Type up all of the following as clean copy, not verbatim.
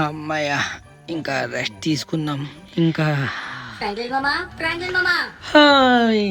అమ్మయ్య, ఇంకా రెస్ట్ తీసుకుందాం. ఇంకా హాయ్,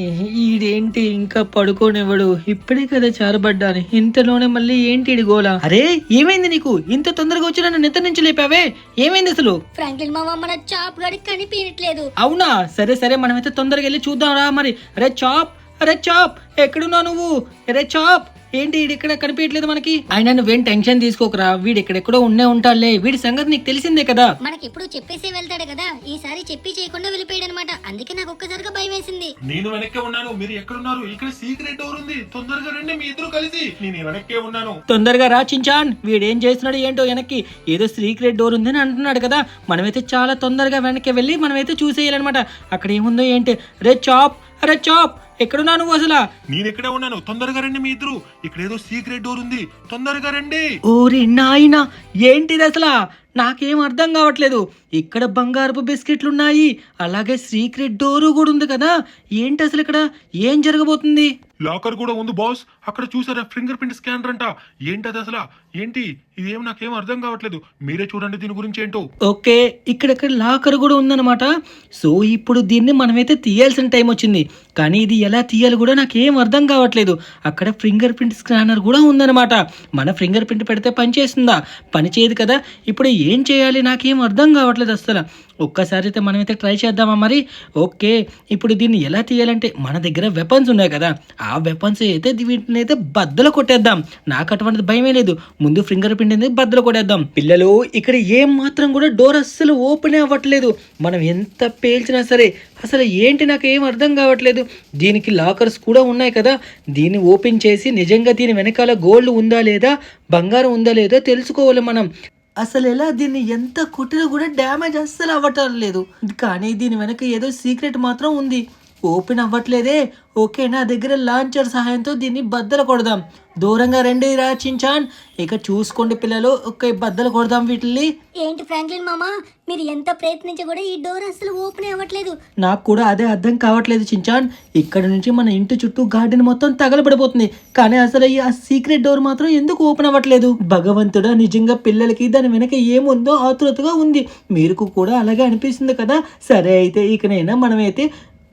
ఈడేంటి ఇంకా పడుకోనివ్వడు? ఇప్పుడే కదా చారబడ్డాను, ఇంతలోనే మళ్ళీ ఏంటి ఈడి గోల? అరే ఏమైంది నీకు? ఇంత తొందరగా వచ్చి నన్ను నిద్ర నుంచి లేపావే, ఏమైంది అసలు? ఫ్రాంక్లిన్ మామ, మన చాప్ గడికి కనిపించట్లేదు. అవునా, సరే సరే మనమైతే తొందరగా వెళ్ళి చూద్దాం రా మరి. అరే చాప్, అరే చాప్, ఎక్కడున్నావు నువ్వు? అరే చాప్, ఏంటి ఇక్కడ కనిపించట్లేదు మనకి? ఆయన నువ్వేం టెన్షన్ తీసుకోకరా, వీడు ఎక్కడెక్కడో ఉండే ఉంటాడులే. వీడి సంగతి నీకు తెలిసిందే కదా. మనకి ఎప్పుడు చెప్పేసి వెళ్తాడు కదా, ఈసారి చెప్పి చేయకుండా వెళ్ళిపోయాడు అనమాట. అందుకే నాకు ఒక్కసారిగా భయం వేసింది. నేను వెనక్కే ఉన్నాను, మీరు ఎక్కడున్నారు? ఇక్కడ సీక్రెట్ డోర్ ఉంది, తొందరగా రండి మీ ఇద్దరు కలిసి. నేను వెనక్కే ఉన్నాను, తొందరగా రా చించాన్. వీడేం చేస్తున్నాడు ఏంటో, వెనక్కి ఏదో సీక్రెట్ డోర్ ఉందని అంటున్నాడు కదా. మనమైతే చాలా తొందరగా వెనక్కి వెళ్ళి మనమైతే చూసేయాలన్నమాట. అక్కడ ఏముందో ఏంటి? రే చాప్, అరే చాప్, ఎక్కడున్నా నువ్వు అసలు? నేను ఎక్కడే ఉన్నాను, తొందరగా రండి మీ ఇద్దరు. ఇక్కడ ఏదో సీక్రెట్ డోర్ ఉంది, తొందరగా రండి. ఓరి నాయనా, ఏంటిది అసలు? నాకేం అర్థం కావట్లేదు. ఇక్కడ బంగారపు బిస్కెట్లు ఉన్నాయి, అలాగే సీక్రెట్ డోరు కూడా ఉంది కదా. ఏంటి అసలు ఇక్కడ ఏం జరగబోతుంది? లాకర్ కూడా ఉంది బాస్, అక్కడ చూసారా ఫింగర్ ప్రింట్ స్కానర్ అంట. ఏంటది అసలు? ఏంటి ఇదేం నాకేం అర్థం కావట్లేదు, మీరే చూడండి దీని గురించి ఏంటో. ఓకే, ఇక్కడెక్కడ లాకర్ కూడా ఉందన్నమాట. సో ఇప్పుడు దీన్ని మనమైతే తీయాల్సిన టైం వచ్చింది, కానీ ఇది ఎలా తీయాలి కూడా నాకేం అర్థం కావట్లేదు. అక్కడ ఫింగర్ ప్రింట్ స్కానర్ కూడా ఉందన్నమాట. మన ఫింగర్ ప్రింట్ పెడితే పని చేస్తుందా? పని చేయదు కదా. ఇప్పుడు ఏం చేయాలి నాకేం అర్థం కావట్లేదు అసలు. ఒక్కసారి అయితే మనమైతే ట్రై చేద్దామా మరి? ఓకే, ఇప్పుడు దీన్ని ఎలా తీయాలంటే మన దగ్గర వెపన్స్ ఉన్నాయి కదా, ఆ వెపన్స్ అయితే వీటిని అయితే బద్దలు కొట్టేద్దాం. నాకు అటువంటి భయమే లేదు. ముందు ఫింగర్ ప్రింట్ అనేది బద్దలు కొట్టేద్దాం. పిల్లలు, ఇక్కడ ఏం మాత్రం కూడా డోర్ అస్సలు ఓపెన్ అవ్వట్లేదు. మనం ఎంత పేల్చినా సరే అసలు ఏంటి నాకు ఏం అర్థం కావట్లేదు. దీనికి లాకర్స్ కూడా ఉన్నాయి కదా, దీన్ని ఓపెన్ చేసి నిజంగా దీని వెనకాల గోల్డ్ ఉందా లేదా, బంగారం ఉందా లేదా తెలుసుకోవాలి మనం. అసలు ఎలా దీన్ని ఎంత కొట్టినా కూడా డ్యామేజ్ అస్సలు అవ్వటం లేదు, కానీ దీని వెనక ఏదో సీక్రెట్ మాత్రం ఉంది. ఓపెన్ అవ్వట్లేదే. ఓకే, నా దగ్గర లాంచర్ సహాయంతో దీన్ని బద్దలు కొడదాం. దూరంగా రండి రా చించాన్. ఇక చూసుకోండి పిల్లలు, ఒక్క బద్దలు కొడదాం వీటిని. ఏంటి ఫ్రాంక్లిన్ మామ, మీరు ఎంత ప్రయత్నించి కూడా ఈ డోర్ అసలు ఓపెన్ అవ్వట్లేదు. నాకు కూడా అదే అర్థం కావట్లేదు చించాన్. ఇక్కడ నుంచి మన ఇంటి చుట్టూ గార్డెన్ మొత్తం తగలబడిపోతుంది, కానీ అసలు ఈ ఆ సీక్రెట్ డోర్ మాత్రం ఎందుకు ఓపెన్ అవ్వట్లేదు? భగవంతుడా, నిజంగా పిల్లలకి దాని వెనక ఏముందో ఆతృతగా ఉంది. మీకు కూడా అలాగే అనిపిస్తుంది కదా. సరే అయితే ఇకనైనా మనమైతే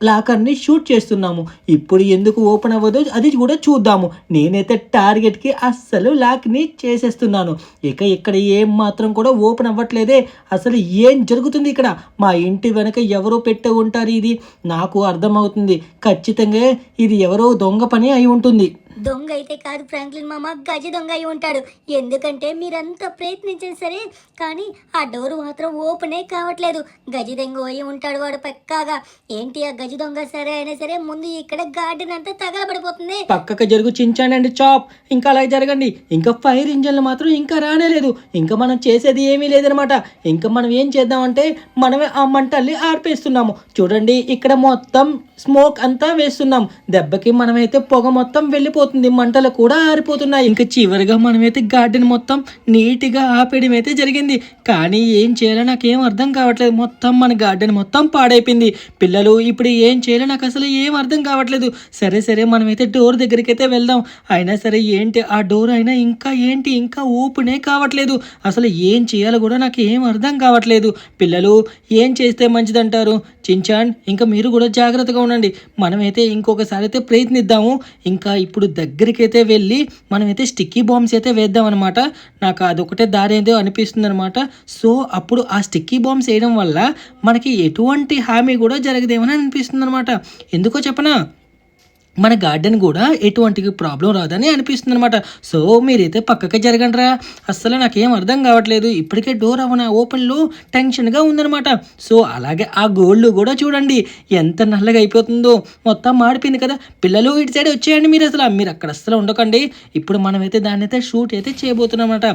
లాకర్ని షూట్ చేస్తున్నాము. ఇప్పుడు ఎందుకు ఓపెన్ అవ్వదో అది కూడా చూద్దాము. నేనైతే టార్గెట్కి అస్సలు లాక్ని చేసేస్తున్నాను. ఇక ఇక్కడ ఏం మాత్రం కూడా ఓపెన్ అవ్వట్లేదే. అసలు ఏం జరుగుతుంది ఇక్కడ? మా ఇంటి వెనక ఎవరో పెట్టే ఉంటారు. ఇది నాకు అర్థమవుతుంది. ఖచ్చితంగా ఇది ఎవరో దొంగ పని అయి ఉంటుంది. దొంగ అయితే కాదు ఫ్రాంక్లిన్ మామ, గజ దొంగ అయి ఉంటాడు. ఎందుకంటే మీరంతా ప్రయత్నించారు సరే, కానీ ఆ డోర్ మాత్రం ఓపెనే కావట్లేదు. గజ దొంగ అయి ఉంటాడు వాడు పక్కాగా. ఏంటి ఆ గజ దొంగ? సరే అయినా సరే ముందు ఇక్కడ గార్డెన్ అంతా తగలబడిపోతుంది. పక్కకు జరుగు చించానండి చాప్. ఇంకా అలా జరగండి. ఇంకా ఫైర్ ఇంజన్లు మాత్రం ఇంకా రానేలేదు. ఇంకా మనం చేసేది ఏమీ లేదనమాట. ఇంకా మనం ఏం చేద్దామంటే మనమే ఆ మంటల్ని ఆర్పేస్తున్నాము. చూడండి, ఇక్కడ మొత్తం స్మోక్ అంతా వేస్తున్నాం. దెబ్బకి మనమైతే పొగ మొత్తం వెళ్ళిపోతుంది, మంటలు కూడా ఆరిపోతున్నాయి. ఇంకా చివరిగా మనమైతే గార్డెన్ మొత్తం నీట్గా ఆపేయడం అయితే జరిగింది. కానీ ఏం చేయాలో నాకేం అర్థం కావట్లేదు. మొత్తం మన గార్డెన్ మొత్తం పాడైపోయింది. పిల్లలు, ఇప్పుడు ఏం చేయాలో నాకు అసలు ఏం అర్థం కావట్లేదు. సరే సరే మనమైతే డోర్ దగ్గరికి అయితే వెళ్దాం. అయినా సరే ఏంటి ఆ డోర్ అయినా ఇంకా ఓపెనే కావట్లేదు. అసలు ఏం చేయాలో కూడా నాకు ఏం అర్థం కావట్లేదు. పిల్లలు, ఏం చేస్తే మంచిదంటారు? చించాన్, ఇంకా మీరు కూడా జాగ్రత్తగా ఉండండి. మనమైతే ఇంకొకసారి అయితే ప్రయత్నిద్దాము. ఇంకా ఇప్పుడు దగ్గరికి అయితే వెళ్ళి మనమైతే స్టిక్కీ బాంబ్స్ అయితే వేద్దాం అనమాట. నాకు అదొకటే దారి ఏదో అనిపిస్తుంది అనమాట. సో అప్పుడు ఆ స్టిక్కీ బాంబ్స్ వేయడం వల్ల మనకి ఎటువంటి హామీ కూడా జరగదేమని అనిపిస్తుంది అనమాట. ఎందుకో చెప్పనా, మన గార్డెన్ కూడా ఎటువంటి ప్రాబ్లం రాదని అనిపిస్తుంది అనమాట. సో మీరైతే పక్కకి జరగండి రా. అస్సలు నాకేం అర్థం కావట్లేదు. ఇప్పటికే డోర్ ఓపెన్లో టెన్షన్గా ఉందనమాట. సో అలాగే ఆ గోల్డ్ కూడా చూడండి ఎంత నల్లగా అయిపోతుందో, మొత్తం మాడిపోయింది కదా. పిల్లలు, ఇటు సైడ్ వచ్చేయండి. మీరు అక్కడ అస్సలు ఉండకండి. ఇప్పుడు మనమైతే దాన్ని అయితే షూట్ అయితే చేయబోతున్నాం అనమాట.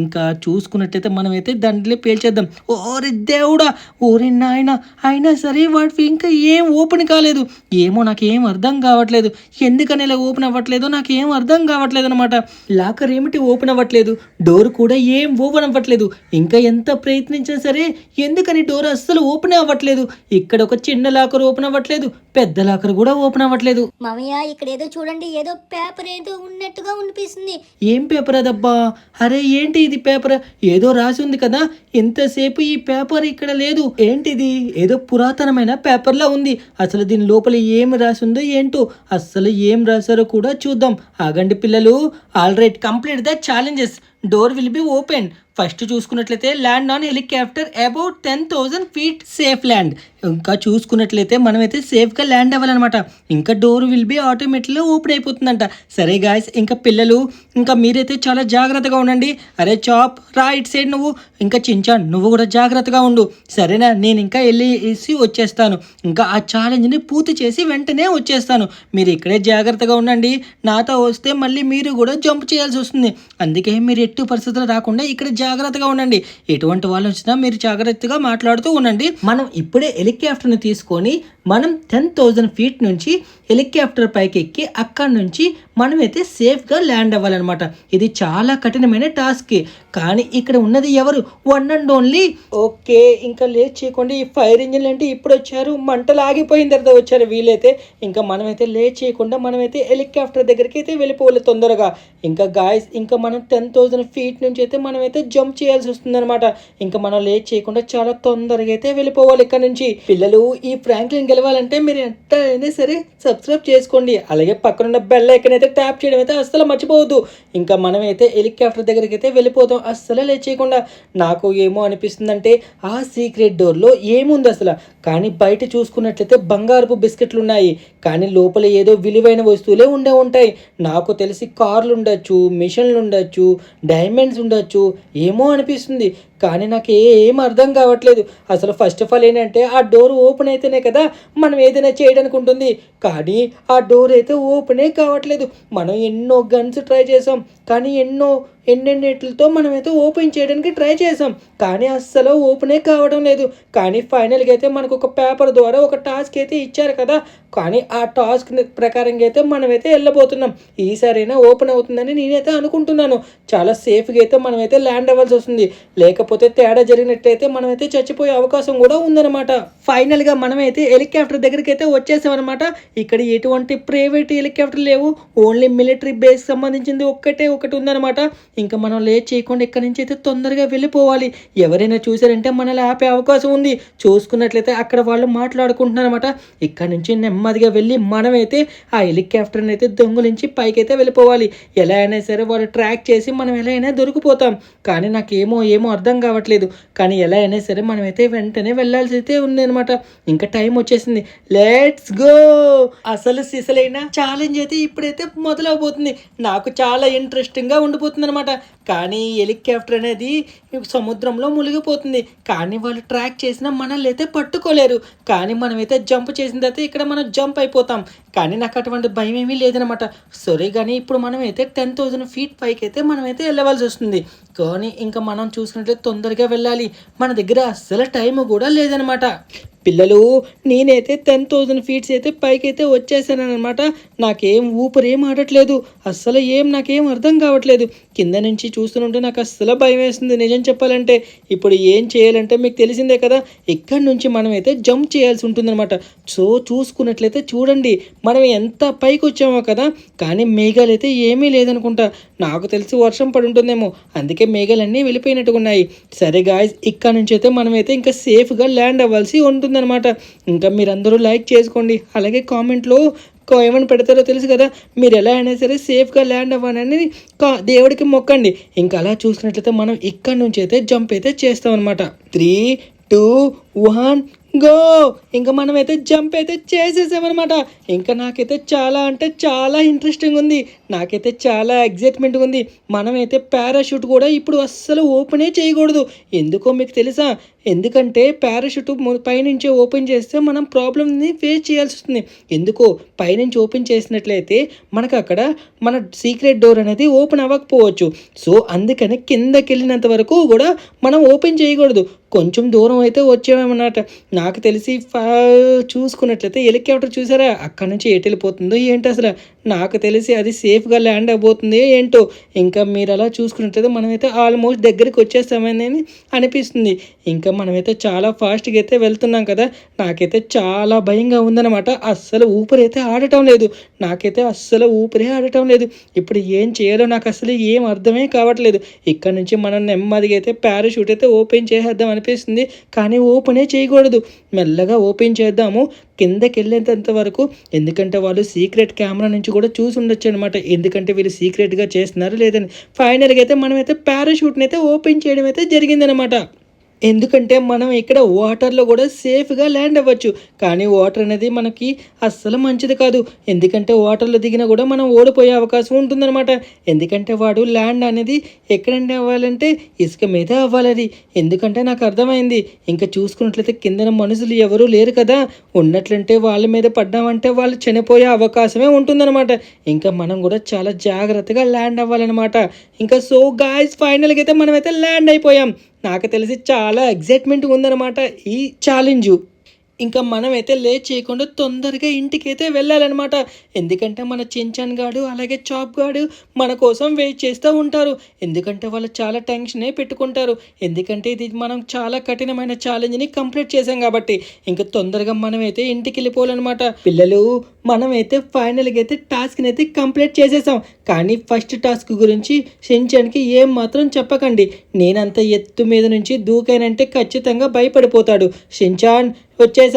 ఇంకా చూసుకున్నట్టయితే మనమైతే దాంట్లో పేల్చేద్దాం. ఓరి దేవుడా, ఓరి నాయన, అయినా సరే వాటి ఇంకా ఏం ఓపెన్ కాలేదు. ఏమో నాకేం అర్థం కావట్లేదు. ఎందుకని ఇలా ఓపెన్ అవ్వట్లేదు నాకు ఏం అర్థం కావట్లేదు అనమాట. లాకర్ ఏమిటి ఓపెన్ అవ్వట్లేదు, డోర్ కూడా ఏం ఓపెన్ అవ్వట్లేదు. ఇంకా ఎంత ప్రయత్నించినా సరే ఎందుకని డోర్ అస్సలు ఓపెన్ అవ్వట్లేదు. ఇక్కడ ఒక చిన్న లాకర్ ఓపెన్ అవ్వట్లేదు, పెద్ద లాకర్ కూడా ఓపెన్ అవ్వట్లేదు. మామయ్య ఇక్కడ ఏదో చూడండి, ఏదో పేపర్ ఏదో ఉన్నట్టుగా అనిపిస్తుంది. ఏం పేపర్ అదబ్బా? అరే ఏంటి ఇది పేపర్? ఏదో రాసి ఉంది కదా, ఇంతసేపు ఈ పేపర్ ఇక్కడ లేదు. ఏంటిది? ఏదో పురాతనమైన పేపర్లా ఉంది. అసలు దీని లోపల ఏం రాసి ఉందో ఏంటో, అసలు ఏం రాశారో కూడా చూద్దాం. ఆగండి పిల్లలు. All right, complete the challenges. Door will be open. First చూసుకున్నట్లయితే land on helicopter about 10,000 feet safe land. ఇంకా చూసుకున్నట్లయితే మనమైతే సేఫ్గా ల్యాండ్ అవ్వాలన్నమాట. ఇంకా డోర్ విల్ బి ఆటోమేటిక్గా ఓపెన్ అయిపోతుందంట. సరే గాయస్, ఇంకా పిల్లలు ఇంకా మీరైతే చాలా జాగ్రత్తగా ఉండండి. అరే చాప్ రా ఇట్ సైడ్, నువ్వు ఇంకా చించాన్ నువ్వు కూడా జాగ్రత్తగా ఉండు సరేనా. నేను ఇంకా వెళ్ళేసి వచ్చేస్తాను. ఇంకా ఆ ఛాలెంజ్ని పూర్తి చేసి వెంటనే వచ్చేస్తాను. మీరు ఇక్కడే జాగ్రత్తగా ఉండండి. నాతో వస్తే మళ్ళీ మీరు కూడా జంప్ చేయాల్సి వస్తుంది. అందుకే మీరు ఎట్టి పరిస్థితులు రాకుండా ఇక్కడ జాగ్రత్తగా ఉండండి. ఎటువంటి వాళ్ళు వచ్చినా మీరు జాగ్రత్తగా మాట్లాడుతూ ఉండండి. మనం ఇప్పుడే హెలికాప్టర్ని తీసుకొని మనం 10,000 feet నుంచి హెలికాప్టర్ పైకి ఎక్కి అక్కడి నుంచి మనమైతే సేఫ్గా ల్యాండ్ అవ్వాలన్నమాట. ఇది చాలా కఠినమైన టాస్క్. కానీ ఇక్కడ ఉన్నది ఎవరు? One and only. ఓకే, ఇంకా లేట్ చేయకుండా ఈ ఫైర్ ఇంజిన్ అంటే ఇప్పుడు వచ్చారు, మంటలు ఆగిపోయిన తర్వాత వచ్చారు వీళ్ళైతే. ఇంకా మనమైతే లేట్ చేయకుండా మనమైతే హెలికాప్టర్ దగ్గరికి అయితే వెళ్ళిపోవాలి తొందరగా. ఇంకా గాయస్, ఇంకా మనం 10,000 feet నుంచి అయితే మనమైతే జంప్ చేయాల్సి వస్తుంది అనమాట. ఇంకా మనం లేట్ చేయకుండా చాలా తొందరగా అయితే వెళ్ళిపోవాలి ఇక్కడ నుంచి. పిల్లలు, ఈ ఫ్రాంక్లిన్ గెలవాలంటే మీరు ఎంత అయినా సరే సబ్స్క్రైబ్ చేసుకోండి. అలాగే పక్కనున్న బెల్ ఐకాన్ అయితే ట్యాప్ చేయడం అయితే అస్సలు మర్చిపోవద్దు. ఇంకా మనమైతే హెలికాప్టర్ దగ్గరికి అయితే వెళ్ళిపోతాం అస్సలు లేట్ చేయకుండా. నాకు ఏమో అనిపిస్తుందంటే ఆ సీక్రెట్ డోర్లో ఏముంది అసలు. కానీ బయట చూసుకున్నట్లయితే బంగారపు బిస్కెట్లు ఉన్నాయి, కానీ లోపల ఏదో విలువైన వస్తువులే ఉంటాయి. నాకు తెలిసి కార్లు ఉండొచ్చు, మిషన్లు ఉండొచ్చు, డైమండ్స్ ఉండొచ్చు, ఏమో అనిపిస్తుంది. కానీ నాకు ఏం అర్థం కావట్లేదు. అసలు ఫస్ట్ ఆఫ్ ఆల్ ఏంటంటే ఆ డోర్ ఓపెన్ అయితేనే కదా మనం ఏదైనా చేయడానికి ఉంటుంది. కానీ ఆ డోర్ అయితే ఓపెనే కావట్లేదు. మనం ఎన్నో గన్స్ ట్రై చేసాం, కానీ ఎన్నెన్నిటితో మనమైతే ఓపెన్ చేయడానికి ట్రై చేసాం, కానీ అస్సలు ఓపెనే కావడం లేదు. కానీ ఫైనల్గా అయితే మనకు ఒక పేపర్ ద్వారా ఒక టాస్క్ అయితే ఇచ్చారు కదా, కానీ ఆ టాస్క్ ప్రకారంగా అయితే మనమైతే వెళ్ళబోతున్నాం. ఈసారైనా ఓపెన్ అవుతుందని నేనైతే అనుకుంటున్నాను. చాలా సేఫ్గా అయితే మనమైతే ల్యాండ్ అవ్వాల్సి వస్తుంది. లేకపోతే తేడా జరిగినట్టయితే మనమైతే చచ్చిపోయే అవకాశం కూడా ఉందన్నమాట. ఫైనల్గా మనమైతే హెలికాప్టర్ దగ్గరికి అయితే వచ్చేసామన్నమాట. ఇక్కడ ఎటువంటి ప్రైవేట్ హెలికాప్టర్ లేవు, ఓన్లీ మిలిటరీ బేస్ సంబంధించింది ఒకటి ఉందన్నమాట. ఇంకా మనం లేట్ చేయకుండా ఇక్కడ నుంచి అయితే తొందరగా వెళ్ళిపోవాలి. ఎవరైనా చూసారంటే మనల్ని ఆపే అవకాశం ఉంది. చూసుకున్నట్లయితే అక్కడ వాళ్ళు మాట్లాడుకుంటున్నారు అనమాట. ఇక్కడ నుంచి నెమ్మదిగా వెళ్ళి మనమైతే ఆ హెలికాప్టర్ని అయితే దొంగలించి పైకైతే వెళ్ళిపోవాలి. ఎలా అయినా సరే వాళ్ళు ట్రాక్ చేసి మనం ఎలా అయినా దొరికిపోతాం. కానీ నాకేమో అర్థం కావట్లేదు. కానీ ఎలా అయినా సరే మనమైతే వెంటనే వెళ్ళాల్సి అయితే ఉంది అనమాట. ఇంకా టైం వచ్చేసింది, లెట్స్ గో. అసలు సిసలైన ఛాలెంజ్ అయితే ఇప్పుడైతే మొదలవబోతుంది. నాకు చాలా ఇంట్రెస్టింగ్గా ఉండిపోతుంది అనమాట. కానీ హెలికాప్టర్ అనేది సముద్రంలో మునిగిపోతుంది. కానీ వాళ్ళు ట్రాక్ చేసినా మనల్ని అయితే పట్టుకోలేరు. కానీ మనమైతే జంప్ చేసిన తర్వాత ఇక్కడ మనం జంప్ అయిపోతాం. కానీ నాకు అటువంటి భయం ఏమీ లేదనమాట. సరే, కానీ ఇప్పుడు మనమైతే 10,000 feet పైకి అయితే మనమైతే వెళ్ళవలసి వస్తుంది. కానీ ఇంకా మనం చూసుకున్నట్లయితే తొందరగా వెళ్ళాలి. మన దగ్గర అస్సలు టైం కూడా లేదనమాట. పిల్లలు, నేనైతే 10,000 feet అయితే పైకి అయితే వచ్చేసాను అనమాట. నాకేం ఊపిరేం ఆడట్లేదు, అస్సలు నాకేం అర్థం కావట్లేదు. కింద నుంచి చూస్తుంటే నాకు అస్సలు భయం వేస్తుంది నిజం చెప్పాలంటే. ఇప్పుడు ఏం చేయాలంటే మీకు తెలిసిందే కదా, ఇక్కడి నుంచి మనమైతే జంప్ చేయాల్సి ఉంటుందన్నమాట. సో చూసుకున్నట్లయితే చూడండి, మనం ఎంత పైకి వచ్చామో కదా, కానీ మేఘాలు అయితే ఏమీ లేదనుకుంటా. నాకు తెలిసి వర్షం పడి ఉంటుందేమో, అందుకే మేఘాలన్నీ వెళ్ళిపోయినట్టుగా ఉన్నాయి. సరే గాయ్స్, ఇక్కడ నుంచి అయితే మనమైతే ఇంకా సేఫ్గా ల్యాండ్ అవ్వాల్సి ఉంటుందన్నమాట. ఇంకా మీరందరూ లైక్ చేసుకోండి, అలాగే కామెంట్లో ఏమని పెడతారో తెలుసు కదా. మీరు ఎలా అయినా సరే సేఫ్గా ల్యాండ్ అవ్వాలని దేవుడికి మొక్కండి. ఇంకా అలా చూసుకున్నట్లయితే మనం ఇక్కడ నుంచి అయితే జంప్ అయితే చేస్తాం అనమాట. 3, 2, 1 గో. ఇంకా మనమైతే జంప్ అయితే చేసేసామన్నమాట. ఇంకా నాకైతే చాలా అంటే చాలా ఇంట్రెస్టింగ్ ఉంది, నాకైతే చాలా ఎగ్జైట్మెంట్గా ఉంది. మనమైతే పారాషూట్ కూడా ఇప్పుడు అస్సలు ఓపెనే చేయకూడదు. ఎందుకో మీకు తెలుసా, ఎందుకంటే పారాషూట్ పైనుంచి ఓపెన్ చేస్తే మనం ప్రాబ్లమ్ని ఫేస్ చేయాల్సి వస్తుంది. ఎందుకో పైనుంచి ఓపెన్ చేసినట్లయితే మనకు అక్కడ మన సీక్రెట్ డోర్ అనేది ఓపెన్ అవ్వకపోవచ్చు. సో అందుకని కిందకి వెళ్ళినంత వరకు కూడా మనం ఓపెన్ చేయకూడదు. కొంచెం దూరం అయితే వచ్చామన్నమాట. నాకు తెలిసి చూసుకున్నట్లయితే హెలికాప్టర్ చూసారా అక్కడ నుంచి ఎటు వెళ్ళిపోతుందో ఏంటి అసలు. నాకు తెలిసి అది సేఫ్గా ల్యాండ్ అయిపోతుంది ఏంటో. ఇంకా మీరు అలా చూసుకున్నట్లయితే మనమైతే ఆల్మోస్ట్ దగ్గరికి వచ్చేస్తామని అనిపిస్తుంది. ఇంకా మనమైతే చాలా ఫాస్ట్గా అయితే వెళ్తున్నాం కదా. నాకైతే చాలా భయంగా ఉందన్నమాట. అస్సలు ఊపిరి అయితే ఆడటం లేదు. నాకైతే అస్సలు ఊపిరి ఆడటం లేదు. ఇప్పుడు ఏం చేయాలో నాకు అసలు ఏం అర్థమే కావట్లేదు. ఇక్కడ నుంచి మనం నెమ్మదిగా అయితే పారాషూట్ అయితే ఓపెన్ చేసేద్దాం అనిపిస్తుంది. కానీ ఓపెనే చేయకూడదు, మెల్లగా ఓపెన్ చేద్దాము కిందకి వెళ్ళేంత వరకు. ఎందుకంటే వాళ్ళు సీక్రెట్ కెమెరా నుంచి కూడా చూసి ఉండొచ్చు అనమాట. ఎందుకంటే వీళ్ళు సీక్రెట్గా చేస్తున్నారు లేదని. ఫైనల్గా అయితే మనమైతే పారాషూట్ని అయితే ఓపెన్ చేయడం అయితే జరిగిందనమాట. ఎందుకంటే మనం ఇక్కడ వాటర్లో కూడా సేఫ్గా ల్యాండ్ అవ్వచ్చు. కానీ వాటర్ అనేది మనకి అస్సలు మంచిది కాదు. ఎందుకంటే వాటర్లో దిగినా కూడా మనం ఓడిపోయే అవకాశం ఉంటుందన్నమాట. ఎందుకంటే వాడు ల్యాండ్ అనేది ఎక్కడంటే అవ్వాలంటే ఇసుక మీద అవ్వాలి. ఎందుకంటే నాకు అర్థమైంది. ఇంకా చూసుకున్నట్లయితే కిందన మనుషులు ఎవరూ లేరు కదా. ఉన్నట్లంటే వాళ్ళ మీద పడ్డామంటే వాళ్ళు చనిపోయే అవకాశమే ఉంటుందన్నమాట. ఇంకా మనం కూడా చాలా జాగ్రత్తగా ల్యాండ్ అవ్వాలన్నమాట. ఇంకా సో గాయ్స్ ఫైనల్గా అయితే మనమైతే ల్యాండ్ అయిపోయాం. నాకు తెలిసి చాలా ఎగ్జైట్మెంట్ ఉందన్నమాట ఈ ఛాలెంజు. ఇంకా మనమైతే లేట్ చేయకుండా తొందరగా ఇంటికైతే వెళ్ళాలన్నమాట. ఎందుకంటే మన చించాన్ గాడు అలాగే చాప్ గాడు మన కోసం వెయిట్ చేస్తూ ఉంటారు. ఎందుకంటే వాళ్ళు చాలా టెన్షనే పెట్టుకుంటారు. ఎందుకంటే ఇది మనం చాలా కఠినమైన ఛాలెంజ్ని కంప్లీట్ చేసాం కాబట్టి. ఇంకా తొందరగా మనమైతే ఇంటికి వెళ్ళిపోవాలన్నమాట. పిల్లలు మనమైతే ఫైనల్గా అయితే టాస్క్ని అయితే కంప్లీట్ చేసేసాం. కానీ ఫస్ట్ టాస్క్ గురించి చించాన్కి ఏం మాత్రం చెప్పకండి. నేనంత ఎత్తు మీద నుంచి దూకానంటే ఖచ్చితంగా భయపడిపోతాడు. చించాన్ వచ్చేసాను,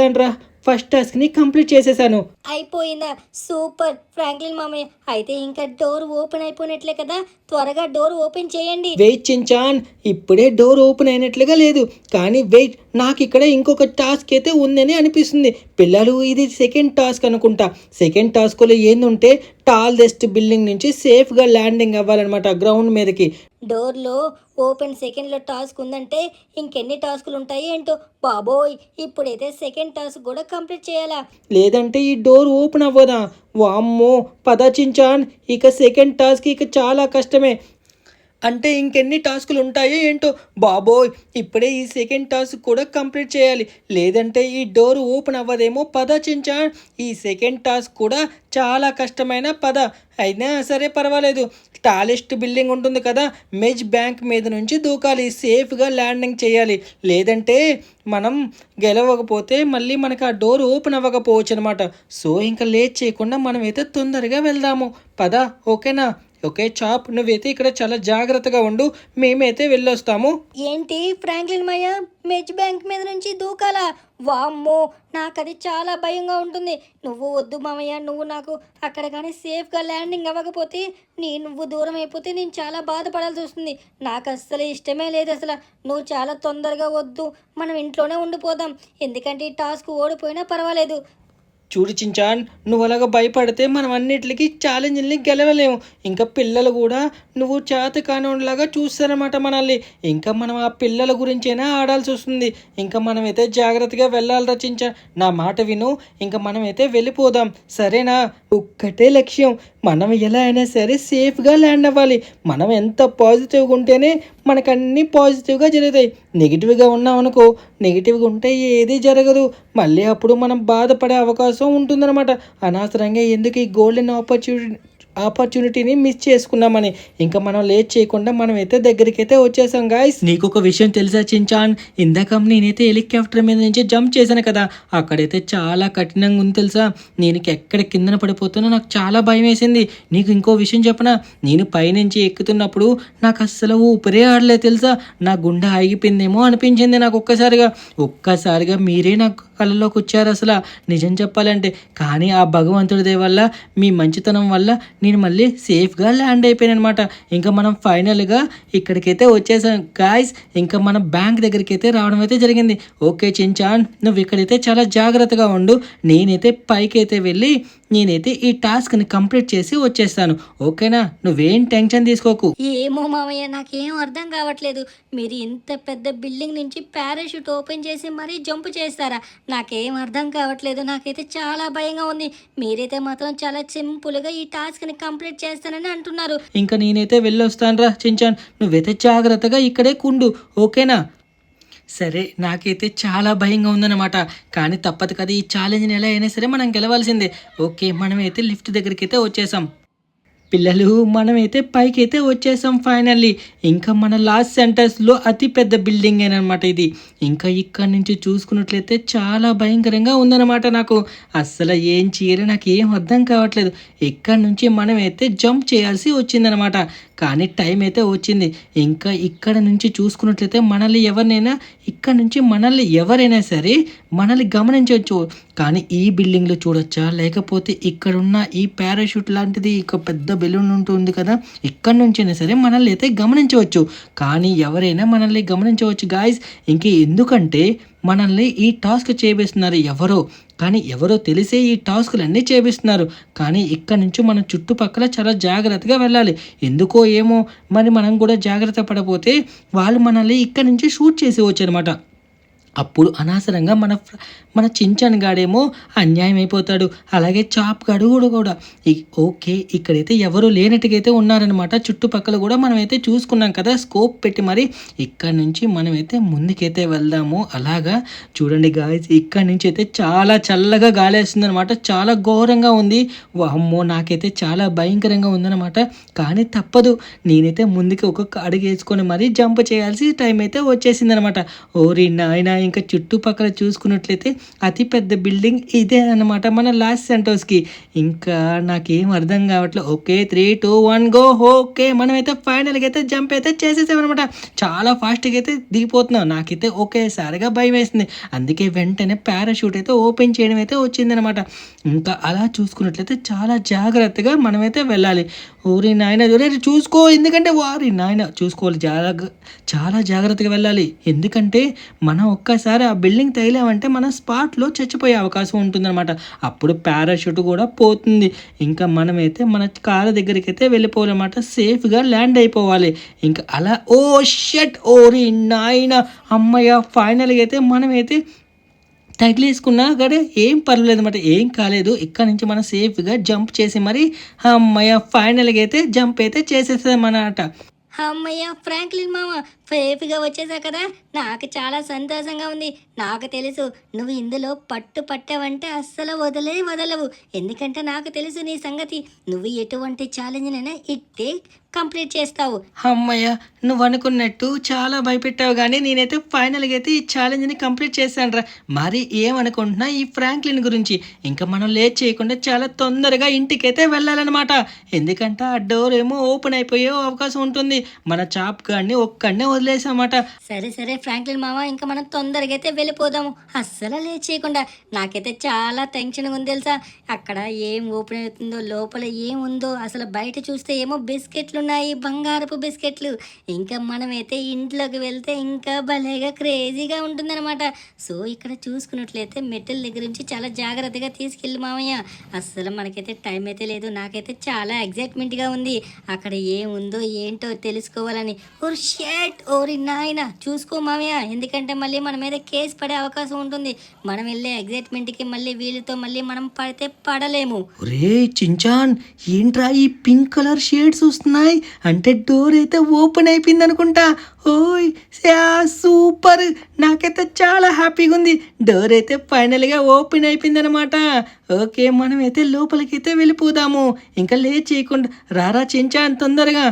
ఫస్ట్ టాస్క్ని కంప్లీట్ చేసేసాను. అయిపోయిందా? సూపర్ ఫ్రాంక్లిన్ మామయ్య. అయితే ఇంకా డోర్ ఓపెన్ అయిపోయినట్లే కదా, త్వరగా డోర్ ఓపెన్ చేయండి. వెయిట్ చించాన్, ఇప్పుడే డోర్ ఓపెన్ అయినట్లుగా లేదు. కానీ వెయిట్, నాకు ఇక్కడ ఇంకొక టాస్క్ అయితే ఉందని అనిపిస్తుంది. పిల్లలు ఇది సెకండ్ టాస్క్ అనుకుంటా. సెకండ్ టాస్క్లో ఏందుంటే టాలెస్ట్ బిల్డింగ్ నుంచి సేఫ్గా ల్యాండింగ్ అవ్వాలన్నమాట గ్రౌండ్ మీదకి. డోర్లో ఓపెన్ సెకండ్లో టాస్క్ ఉందంటే ఇంకెన్ని టాస్కులు ఉంటాయి ఏంటో బాబోయ్. ఇప్పుడైతే సెకండ్ టాస్క్ కూడా కంప్లీట్ చేయాలా? లేదంటే ఈ డోర్ ఓపెన్ అవ్వదా? వామ్మో పద చించాన్, ఇక సెకండ్ టాస్క్ ఇక చాలా కష్టమే. అంటే ఇంకెన్ని టాస్కులు ఉంటాయో ఏంటో బాబోయ్. ఇప్పుడే ఈ సెకండ్ టాస్క్ కూడా కంప్లీట్ చేయాలి, లేదంటే ఈ డోర్ ఓపెన్ అవ్వదేమో. పద చించాన్, ఈ సెకండ్ టాస్క్ కూడా చాలా కష్టమైన పద. అయినా సరే పర్వాలేదు. టాలెస్ట్ బిల్డింగ్ ఉంటుంది కదా, మెజ్ బ్యాంక్ మీద నుంచి దూకాలి, సేఫ్గా ల్యాండింగ్ చేయాలి. లేదంటే మనం గెలవకపోతే మళ్ళీ మనకు ఆ డోర్ ఓపెన్ అవ్వకపోవచ్చు అనమాట. సో ఇంకా లేట్ చేయకుండా మనమైతే తొందరగా వెళ్దాము. పద, ఓకేనా? ఓకే చాప్, నువ్వైతే ఇక్కడ చాలా జాగ్రత్తగా ఉండు, మేమైతే వెళ్ళొస్తాము. ఏంటి ఫ్రాంక్లిన్ మాయ, మెజ్ బ్యాంక్ మీద నుంచి దూకాలా? వామ్మో, నాకు అది చాలా భయంగా ఉంటుంది. నువ్వు వద్దు మామయ్య, నువ్వు నాకు అక్కడ కానీ సేఫ్గా ల్యాండింగ్ అవ్వకపోతే నువ్వు దూరం అయిపోతే నేను చాలా బాధపడాల్సి వస్తుంది. నాకు అస్సలు ఇష్టమే లేదు అసలు. నువ్వు చాలా తొందరగా వద్దు, మనం ఇంట్లోనే ఉండిపోదాం. ఎందుకంటే ఈ టాస్క్ ఓడిపోయినా పర్వాలేదు. చూడు చించాన్, నువ్వు అలాగ భయపడితే మనం అన్నిటికీ ఛాలెంజ్ని గెలవలేము. ఇంకా పిల్లలు కూడా నువ్వు చేత కానిలాగా చూస్తారన్నమాట మనల్ని. ఇంకా మనం ఆ పిల్లల గురించైనా ఆడాల్సి వస్తుంది. ఇంకా మనమైతే జాగ్రత్తగా వెళ్ళాలిరా చించాన్, నా మాట విను. ఇంకా మనమైతే వెళ్ళిపోదాం, సరేనా? ఒక్కటే లక్ష్యం, మనం ఎలా అయినా సరే సేఫ్గా ల్యాండ్ అవ్వాలి. మనం ఎంత పాజిటివ్గా ఉంటేనే మనకు అన్నీ పాజిటివ్గా జరుగుతాయి. నెగిటివ్గా ఉన్నాం అనుకో, నెగిటివ్గా ఉంటే ఏది జరగదు. మళ్ళీ అప్పుడు మనం బాధపడే అవకాశం ఉంటుందన్నమాట. అనవసరంగా ఎందుకు ఈ గోల్డెన్ ఆపర్చునిటీని మిస్ చేసుకున్నామని. ఇంకా మనం లేట్ చేయకుండా మనమైతే దగ్గరికి అయితే వచ్చేసాం గాయస్. నీకు ఒక విషయం తెలుసా చించాన్, ఇందాక నేనైతే హెలికాప్టర్ మీద నుంచి జంప్ చేశాను కదా, అక్కడైతే చాలా కఠినంగా ఉంది తెలుసా. నేను ఎక్కడ కిందన పడిపోతున్నా నాకు చాలా భయం వేసింది. నీకు ఇంకో విషయం చెప్పనా, నేను పైనుంచి ఎక్కుతున్నప్పుడు నాకు అస్సలు ఊపిరే ఆడలేదు తెలుసా. నా గుండె ఆగిపోయిందేమో అనిపించింది నాకు ఒక్కసారిగా మీరే నాకు కళ్ళలోకి వచ్చారు అసలు, నిజం చెప్పాలంటే. కానీ ఆ భగవంతుడి దయ వల్ల, మీ మంచితనం వల్ల నేను మళ్ళీ సేఫ్గా ల్యాండ్ అయిపోయాను అనమాట. ఇంకా మనం ఫైనల్గా ఇక్కడికైతే వచ్చేసాం గాయ్స్. ఇంకా మనం బ్యాంక్ దగ్గరికి అయితే రావడం అయితే జరిగింది. ఓకే చించాన్, నువ్వు ఇక్కడైతే చాలా జాగ్రత్తగా ఉండు. నేనైతే పైకి అయితే వెళ్ళి నేనైతే ఈ టాస్క్ని కంప్లీట్ చేసి వచ్చేస్తాను. ఓకేనా? నువ్వేం టెన్షన్ తీసుకోకు. ఏమో మామయ్య, నాకేం అర్థం కావట్లేదు. మీరు ఇంత పెద్ద బిల్డింగ్ నుంచి పారాషూట్ ఓపెన్ చేసి మరీ జంప్ చేస్తారా? నాకేం అర్థం కావట్లేదు. నాకైతే చాలా భయంగా ఉంది. మీరైతే మాత్రం చాలా సింపుల్గా ఈ టాస్క్ని కంప్లీట్ చేస్తానని అంటున్నారు. ఇంకా నేనైతే వెళ్ళొస్తానురా చించాన్. నువ్వైతే జాగ్రత్తగా ఇక్కడే కుండు. ఓకేనా? సరే, నాకైతే చాలా భయంగా ఉందన్నమాట. కానీ తప్పదు కదా, ఈ ఛాలెంజ్ని ఎలా అయినా సరే మనం గెలవాల్సిందే. ఓకే, మనమైతే లిఫ్ట్ దగ్గరికి అయితే వచ్చేసాం. పిల్లలు, మనమైతే పైకి అయితే వచ్చేసాం ఫైనల్లీ. ఇంకా మన లాస్ సెంటర్స్లో అతి పెద్ద బిల్డింగ్ అనమాట ఇది. ఇంకా ఇక్కడ నుంచి చూసుకున్నట్లయితే చాలా భయంకరంగా ఉందన్నమాట. నాకు అస్సలు ఏం చేయాలి నాకు ఏం అర్థం కావట్లేదు. ఇక్కడ నుంచి మనమైతే జంప్ చేయాల్సి వచ్చిందనమాట. కానీ టైం అయితే వచ్చింది. ఇంకా ఇక్కడ నుంచి చూసుకున్నట్లయితే మనల్ని ఎవరైనా సరే మనల్ని గమనించవచ్చు. కానీ ఈ బిల్డింగ్లో చూడొచ్చా, లేకపోతే ఇక్కడున్న ఈ పారాషూట్ లాంటిది ఒక పెద్ద బెలూన్ ఉంటుంది కదా, ఇక్కడ నుంచైనా సరే మనల్ని అయితే గమనించవచ్చు. కానీ ఎవరైనా మనల్ని గమనించవచ్చు గాయస్. ఎందుకంటే మనల్ని ఈ టాస్క్ చేపిస్తున్నారు ఎవరో తెలిసే ఈ టాస్కులన్నీ చేపిస్తున్నారు. కానీ ఇక్కడ నుంచి మన చుట్టుపక్కల చాలా జాగ్రత్తగా వెళ్ళాలి. ఎందుకో ఏమో మరి మనం కూడా జాగ్రత్త పడపోతే వాళ్ళు మనల్ని ఇక్కడ నుంచి షూట్ చేసేవచ్చు అనమాట. అప్పుడు అనవసరంగా మన చించాన్ గాడేమో అన్యాయం అయిపోతాడు. అలాగే చాప్ గాడు కూడా. ఓకే, ఇక్కడైతే ఎవరు లేనట్టుగైతే ఉన్నారనమాట. చుట్టుపక్కల కూడా మనమైతే చూసుకున్నాం కదా, స్కోప్ పెట్టి మరి. ఇక్కడ నుంచి మనమైతే ముందుకైతే వెళ్దాము. అలాగా చూడండి గాయస్, ఇక్కడ నుంచి అయితే చాలా చల్లగా గాలి వేస్తుంది అనమాట. చాలా ఘోరంగా ఉంది. అమ్మో, నాకైతే చాలా భయంకరంగా ఉందన్నమాట. కానీ తప్పదు, నేనైతే ముందుకి ఒక్కొక్క అడుగు వేసుకొని మరీ జంప్ చేయాల్సి టైం అయితే వచ్చేసింది అనమాట. ఓరి నాయన, ఇంకా చుట్టుపక్కల చూసుకున్నట్లయితే అతి పెద్ద బిల్డింగ్ ఇదే అనమాట మన లాస్ సెంటర్స్కి. ఇంకా నాకేం అర్థం కావట్లేదు. Okay, 3, 2, 1 go. ఓకే, మనమైతే ఫైనల్గా అయితే జంప్ అయితే చేసేసామన్నమాట. చాలా ఫాస్ట్గా అయితే దిగిపోతున్నాం. నాకైతే ఒకేసారిగా భయం వేస్తుంది. అందుకే వెంటనే పారాషూట్ అయితే ఓపెన్ చేయడం అయితే వచ్చిందనమాట. ఇంకా అలా చూసుకున్నట్లయితే చాలా జాగ్రత్తగా మనమైతే వెళ్ళాలి. ఓరి నాయన చూసుకో, ఎందుకంటే వారి నాయన చూసుకోవాలి, చాలా జాగ్రత్తగా వెళ్ళాలి. ఎందుకంటే మనం ఒక్కసారి ఆ బిల్డింగ్ తగిలామంటే మన స్పాట్లో చచ్చిపోయే అవకాశం ఉంటుందన్నమాట. అప్పుడు పారాషూట్ కూడా పోతుంది. ఇంకా మనమైతే మన కారు దగ్గరికి అయితే వెళ్ళిపోవాలన్నమాట. సేఫ్గా ల్యాండ్ అయిపోవాలి. ఇంకా అలా ఓరి నాయన, అమ్మయ్య, ఫైనల్గా అయితే మనమైతే తగిలేసుకున్నా కానీ ఏం పర్వాలేదు అనమాట, ఏం కాలేదు. ఇక్కడ నుంచి మనం సేఫ్గా జంప్ చేసి మరి అమ్మయ్య ఫైనల్గా అయితే జంప్ అయితే చేసేసామన్నమాట. అమ్మయ్య, ఫ్రాంక్లిన్ మామ సేఫ్గా వచ్చేసా కదా, నాకు చాలా సంతోషంగా ఉంది. నాకు తెలుసు నువ్వు ఇందులో పట్టావంటే అస్సలు వదలవు. ఎందుకంటే నాకు తెలుసు నీ సంగతి. నువ్వు ఎటువంటి ఛాలెంజ్నైనా ఇట్టే కంప్లీట్ చేస్తావు. అమ్మయ్య, నువ్వు అనుకున్నట్టు చాలా భయపెట్టావు, కానీ నేనైతే ఫైనల్గా అయితే ఈ ఛాలెంజ్ని కంప్లీట్ చేశాను రా. మరి ఏమనుకుంటున్నా ఈ ఫ్రాంక్లిన్ గురించి. ఇంకా మనం లేట్ చేయకుండా చాలా తొందరగా ఇంటికైతే వెళ్ళాలన్నమాట. ఎందుకంటే ఆ డోర్ ఏమో ఓపెన్ అయిపోయే అవకాశం ఉంటుంది. మన చాప్ గాడిని ఒక్కడనే వదిలేసామాట. సరే ఫ్రాంక్లిన్ మామ, ఇంకా మనం తొందరగా అయితే వెళ్ళిపోదాము, అస్సలు లేట్ చేయకుండా. నాకైతే చాలా టెన్షన్గా ఉంది తెలుసా. అక్కడ ఏం ఓపెన్ అవుతుందో, లోపల ఏముందో, అసలు బయట చూస్తే ఏమో బిస్కెట్లు ఉన్నాయి, బంగారపు బిస్కెట్లు. ఇంకా మనమైతే ఇంట్లోకి వెళ్తే ఇంకా భలేగా క్రేజీగా ఉంటుందన్నమాట. సో ఇక్కడ చూసుకున్నట్లయితే మెటల్ దగ్గర నుంచి చాలా జాగ్రత్తగా తీసుకెళ్ళి మామయ్య. అస్సలు మనకైతే టైం అయితే లేదు. నాకైతే చాలా ఎగ్జైట్మెంట్గా ఉంది అక్కడ ఏముందో ఏంటో తెలుసుకోవాలని. ఓరి నాయన, చూసుకో మామయ్య, ఎందుకంటే మళ్ళీ మన మీద కేసు పడే అవకాశం ఉంటుంది. మనం వెళ్ళే ఎగ్జైట్మెంట్కి మళ్ళీ వీళ్ళతో మళ్ళీ మనం పడితే పడలేము. రే చించాన్, ఏంట్రా ఈ పింక్ కలర్ షేడ్స్ వస్తున్నాయి? అంటే డోర్ అయితే ఓపెన్ అయిపోయింది అనుకుంటా. ఓయ్ సూపర్, నాకైతే చాలా హ్యాపీగా ఉంది. డోర్ అయితే ఫైనల్గా ఓపెన్ అయిపోయింది అనమాట. ఓకే, మనమైతే లోపలికైతే వెళ్ళిపోదాము. ఇంకా లేట్ చేయకుండా రారా చించాన్ తొందరగా.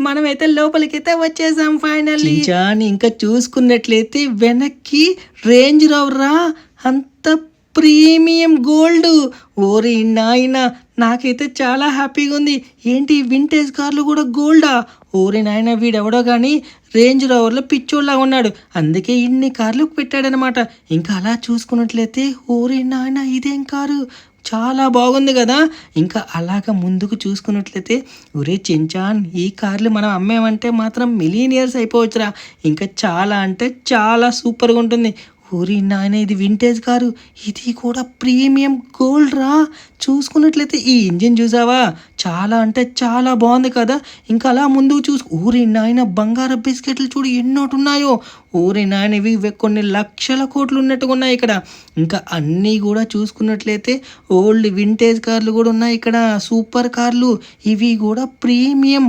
మనమైతే లోపలికైతే వచ్చేసాం ఫైనల్లీ. చించాన్, ఇంకా చూసుకున్నట్లయితే వెనక్కి రేంజ్ రోవర్ అంత ప్రీమియం గోల్డ్. ఓరి నాయన, నాకైతే చాలా హ్యాపీగా ఉంది. ఏంటి వింటేజ్ కార్లు కూడా గోల్డా? ఓరి నాయన, వీడెవడో కానీ రేంజ్ రోవర్లో పిచ్చోళ్ళ ఉన్నాడు, అందుకే ఇన్ని కార్లు పెట్టాడనమాట. ఇంకా అలా చూసుకున్నట్లయితే ఓరి నాయన, ఇదేం కారు, చాలా బాగుంది కదా. ఇంకా అలాగ ముందుకు చూసుకున్నట్లయితే ఒరే చించాన్, ఈ కార్లు మనం అమ్మేమంటే మాత్రం మిలీనియర్స్ అయిపోవచ్చురా. ఇంకా చాలా అంటే చాలా సూపర్గా ఉంటుంది. ఊరి నాయన ఇది వింటేజ్ కారు, ఇది కూడా ప్రీమియం గోల్డ్ రా. చూసుకున్నట్లయితే ఈ ఇంజిన్ చూసావా, చాలా అంటే చాలా బాగుంది కదా. ఇంకా అలా ముందుకు ఊరి నాయన బంగారు బిస్కెట్లు చూడు ఎన్నోటి ఉన్నాయో. ఊరి నాయన ఇవి కొన్ని లక్షల కోట్లు ఉన్నట్టుగా ఉన్నాయి ఇక్కడ. ఇంకా అన్నీ కూడా చూసుకున్నట్లయితే ఓల్డ్ వింటేజ్ కార్లు కూడా ఉన్నాయి ఇక్కడ, సూపర్ కార్లు, ఇవి కూడా ప్రీమియం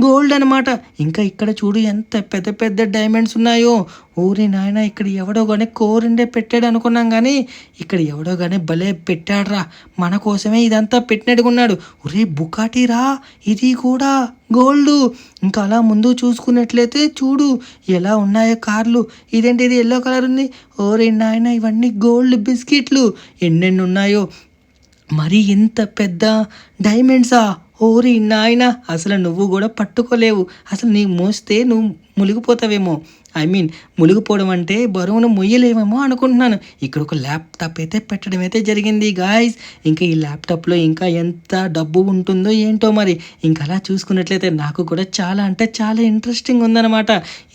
గోల్డ్ అనమాట. ఇంకా ఇక్కడ చూడు ఎంత పెద్ద పెద్ద డైమండ్స్ ఉన్నాయో. ఊరి నాయన ఇక్కడ ఎవడో కానీ కోరిండే పెట్టాడు అనుకున్నాం, కానీ ఇక్కడ ఎవడో కానీ భలే పెట్టాడురా, మన కోసమే ఇదంతా పెట్టినట్టుగా ఉన్నాడు. ఒరే బుకాటీ రా, ఇది కూడా గోల్డ్. ఇంకా అలా ముందు చూసుకున్నట్లయితే చూడు ఎలా ఉన్నాయో కార్లు. ఇదేంటి ఇది ఎల్లో కలర్ ఉంది. ఓరే నాయన ఇవన్నీ గోల్డ్ బిస్కెట్లు ఎన్నెన్ని ఉన్నాయో. మరి ఇంత పెద్ద డైమండ్సా, ఓరి నాయన అసలు నువ్వు కూడా పట్టుకోలేవు. అసలు నీ మోస్తే నువ్వు మునిగిపోతావేమో. ఐ మీన్ మునిగిపోవడం అంటే బరువును మొయ్యలేమేమో అనుకుంటున్నాను. ఇక్కడ ఒక ల్యాప్టాప్ అయితే పెట్టడం అయితే జరిగింది గాయస్. ఇంకా ఈ ల్యాప్టాప్లో ఇంకా ఎంత డబ్బు ఉంటుందో ఏంటో మరి. ఇంకా అలా చూసుకున్నట్లయితే నాకు కూడా చాలా అంటే చాలా ఇంట్రెస్టింగ్ ఉందన్నమాట.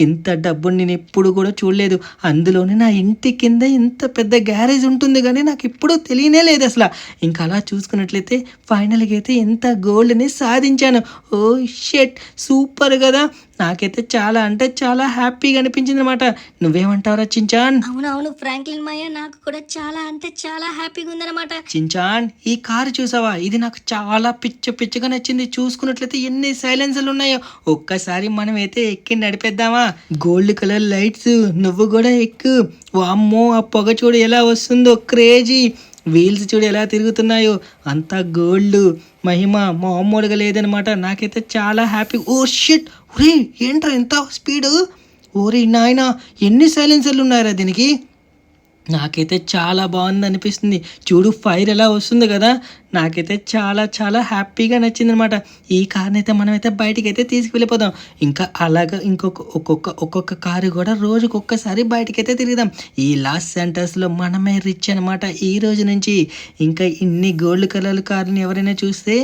ఇంత డబ్బుని నేను ఎప్పుడు కూడా చూడలేదు. అందులోనే నా ఇంటి కింద ఇంత పెద్ద గ్యారేజ్ ఉంటుంది, కానీ నాకు ఎప్పుడూ తెలియనే లేదు అసలు. ఇంకా అలా చూసుకున్నట్లయితే ఫైనల్గా అయితే ఎంత గోల్డ్ని సాధించాను. ఓ షెట్, సూపర్ కదా. నాకైతే చాలా అంటే చాలా హ్యాపీగా అనిపించింది అనమాట. నువ్వేమంటావురా చించాన్? అవునవును ఫ్రాంక్లిన్ మాయ, నాకు కూడా చాలా అంటే చాలా హ్యాపీగా ఉందన్నమాట. చించాన్ ఈ కారు చూసావా, ఇది నాకు చాలా పిచ్చగా నచ్చింది. చూసుకున్నట్లయితే ఎన్ని సైలెన్సర్లు ఉన్నాయో. ఒక్కసారి మనం అయితే ఎక్కి నడిపేద్దామా? గోల్డ్ కలర్ లైట్స్, నువ్వు కూడా ఎక్కు. వామ్మో ఆ పొగ చూడు ఎలా వస్తుందో, క్రేజీ. వీల్స్ చూడు ఎలా తిరుగుతున్నాయో, అంతా గోల్డ్ మహిమ మామూలుగా లేదనమాట. నాకైతే చాలా హ్యాపీ. ఓ షిట్, ఒరే ఏంట్రా ఎంత స్పీడు, ఓరే నాయన ఎన్ని సైలెన్సర్లు ఉన్నారా దీనికి. నాకైతే చాలా బాగుంది అనిపిస్తుంది. చూడు ఫైర్ ఎలా వస్తుంది కదా. నాకైతే చాలా చాలా హ్యాపీగా నచ్చింది అనమాట. ఈ కార్ని అయితే మనమైతే బయటికి అయితే తీసుకువెళ్ళిపోదాం. ఇంకా అలాగా ఒక్కొక్క కారు కూడా రోజుకి ఒక్కసారి బయటకైతే తిరుగుదాం. ఈ లాస్ సెంటర్స్లో మనమే రిచ్ అనమాట ఈ రోజు నుంచి. ఇంకా ఇన్ని గోల్డ్ కలర్ కార్ని ఎవరైనా చూస్తే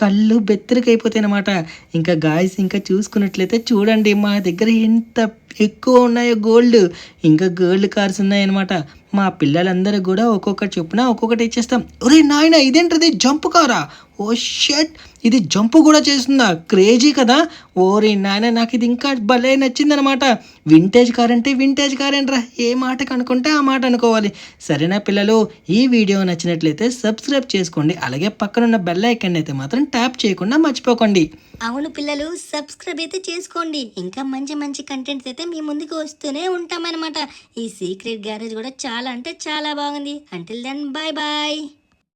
కళ్ళు బెత్తరికైపోతాయి అనమాట. ఇంకా గాయస్ ఇంకా చూసుకున్నట్లయితే చూడండి మా దగ్గర ఎంత ఎక్కువ ఉన్నాయో గోల్డ్. ఇంకా గోల్డ్ కార్స్ ఉన్నాయన్నమాట. మా పిల్లలందరూ కూడా ఒక్కొక్కటి చొప్పున ఒక్కొక్కటి ఇచ్చేస్తాం. ఒరే నాయన ఇదేంటిది జంప్ కారా, ఓ షెట్, ఇది జంప్ కూడా చేస్తుందా, క్రేజీ కదా. ఓరే నాయన నాకు ఇది ఇంకా భలే నచ్చిందనమాట. వింటేజ్ కార్ అంటే వింటేజ్ కార్ ఏంట్రా, ఏ మాటకు అనుకుంటే ఆ మాట అనుకోవాలి. సరేనా పిల్లలు, ఈ వీడియో నచ్చినట్లయితే సబ్స్క్రైబ్ చేసుకోండి. అలాగే పక్కనున్న బెల్ ఐకాన్ అయితే మాత్రం ట్యాప్ చేయకుండా మర్చిపోకండి. అవును పిల్లలు, సబ్స్క్రైబ్ అయితే చేసుకోండి. ఇంకా మంచి మంచి కంటెంట్స్ అయితే మీ ముందుకు వస్తూనే ఉంటామన్నమాట. ఈ సీక్రెట్ గ్యారేజ్ కూడా చాలా అంటే చాలా బాగుంది. Until then bye bye.